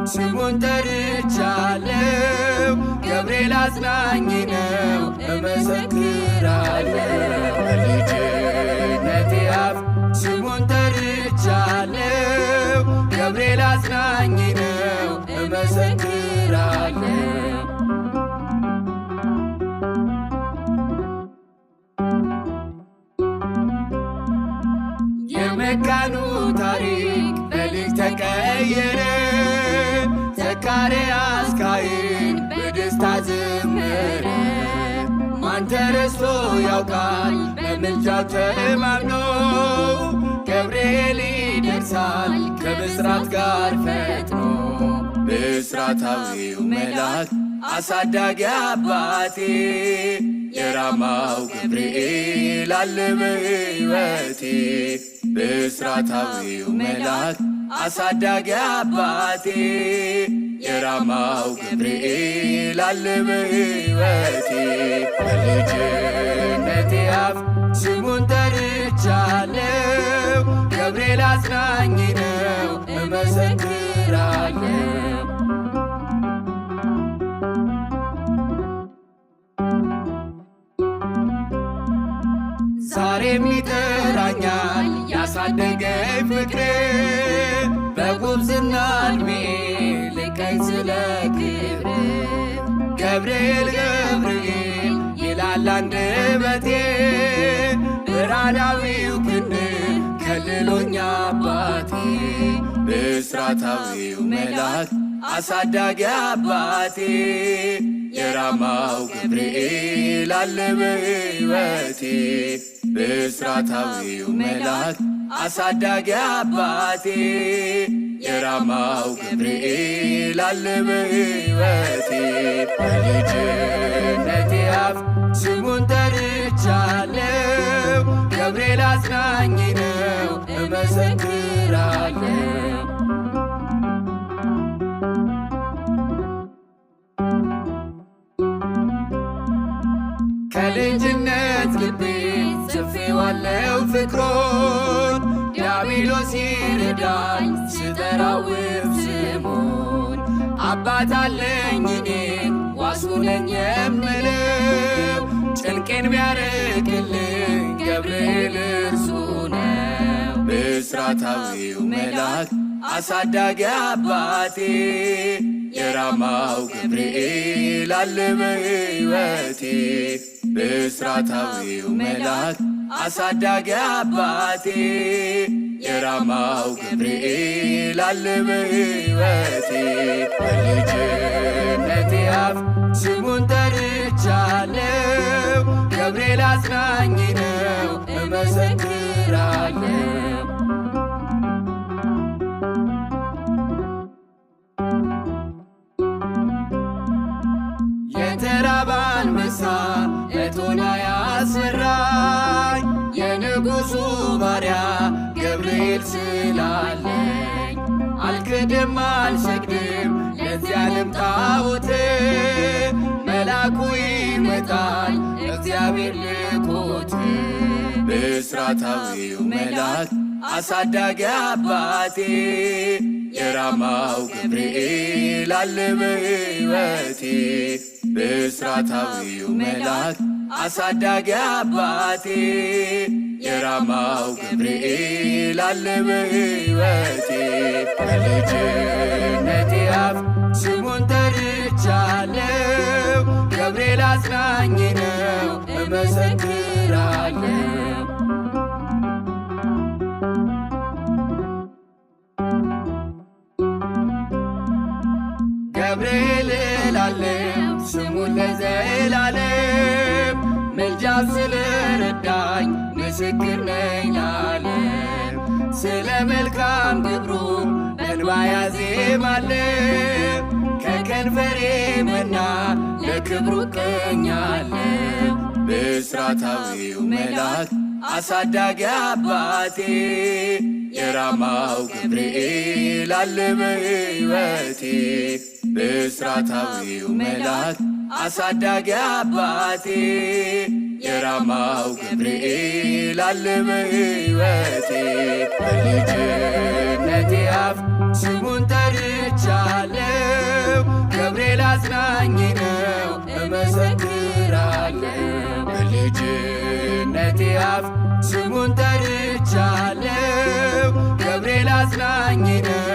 ስሙን ጠርቻለሁ። ገብርኤል አጽናኝ ነው እመሰክራለሁ። በልጅነቴ አፍ ስሙን ጠርቻለሁ። ገብርኤል አጽናኝ ነው እመሰክራለሁ። የመካኑ ታሪክ በልጅ ተቀየረ። ዘካርያስ ካህን በደስታ ዘመረ። ማን ተረስቶ ያውቃል በምልጃው ተማምኖ። ገብርኤል ይደርሳል ከብስራት ጋር ፈጥኖ። ብስራታዊው መልአክ አሳዳጊ አባቴ የራማው ገብርኤል አለ በሕይወቴ። ብስራታዊው መልአክ አሳዳጊ አባቴ የራማው ገብርኤል አለ በሕይወቴ። በልጅነቴ አፍ ስሙን ጠርቻለሁ። ገብርኤል አጽናኝ ነው እመሰክራለሁ። ዛሬም ይጠራኛል ያሳደገኝ ፍቅር። በጉብዝና ዕድሜ ልቀኝ ስለ ክብር። ገብርኤል ገብርኤል ይላል አንደበቴ። ብርሃናዊው ክንድ ከልሎኛ አባቴ። ብስራታዊው መልአክ አሳዳጊ አባቴ የራማው ገብርኤል አለ በሕይወቴ። ብስራታዊው መልአክ አሳዳጊ አባቴ የራማው ገብርኤል አለ በሕይወቴ። በልጅነቴ አፍ ስሙን ጠርቻለሁ። ገብርኤል አጽናኝ ነው እመሰክራለሁ። ከልጅነት ልቤ ጽፌዋለሁ ፍቅሩን። ዲያብሎስ ይረዳኝ ስጠራው ስሙን። አባት አለኝ እኔን ዋሱ ነኝ የምለው። ጭንቄን ቢያርቅልኝ ገብርኤል እርሱ ነው። ብስራታዊው መልአክ አሳዳጊ አባቴ የራማው ገብርኤል አለ በሕይወቴ። ብስራታዊው መልአክ አሳዳጊ አባቴ የራማው ገብርኤል አለ በሕይወቴ። በልጅነቴ አፍ ስሙን ጠርቻለሁ። ገብርኤል አጽናኝ ነው እመሰክራለሁ። የተራበ አንበሳ እቶና ያስፈራኝ። የንጉሡ ባሪያ ገብርኤል ስላለኝ። አልክድም አልሰግድም ለዚህ ዓለም ጣዖት። መልአኩ ይመጣል እግዚአብሔር ልኮት። ብስራታዊው መልአክ አሳዳጊ አባቴ የራማው ገብርኤል አለ በሕይወቴ። ብስራታዊው መልአክ አሳዳጊ አባቴ የራማው ገብርኤል አለ በሕይወቴ። በልጅነቴ አፍ ስሙን ጠርቻለሁ። ገብርኤል አጽናኝ ነው እመሰክራለሁ። ገብርኤል እላለሁ ስሙን ለዘላለም። ምልጃው ስለረዳኝ ምስክር ነኝ ለዓለም። ስለ መልካም ግብሩ እንባ ያዜማለሁ። ከከንፈሬ መና ለክብሩ እቀኛለሁ። ብስራታዊው መልአክ አሳዳጊ አባቴ የራማው ገብርኤል አለ በሕይወቴ። ብስራታዊው መልአክ አሳዳጊ አባቴ የራማው ገብርኤል አለ በሕይወቴ። በልጅነቴ አፍ ስሙን ጠርቻ ጠርቻለሁ። ገብርኤል አጽናኝ ነው እመሰክራለሁ። በልጅነቴ አፍ ስሙን ጠርቻለሁ። ገብርኤል አጽናኝ ነው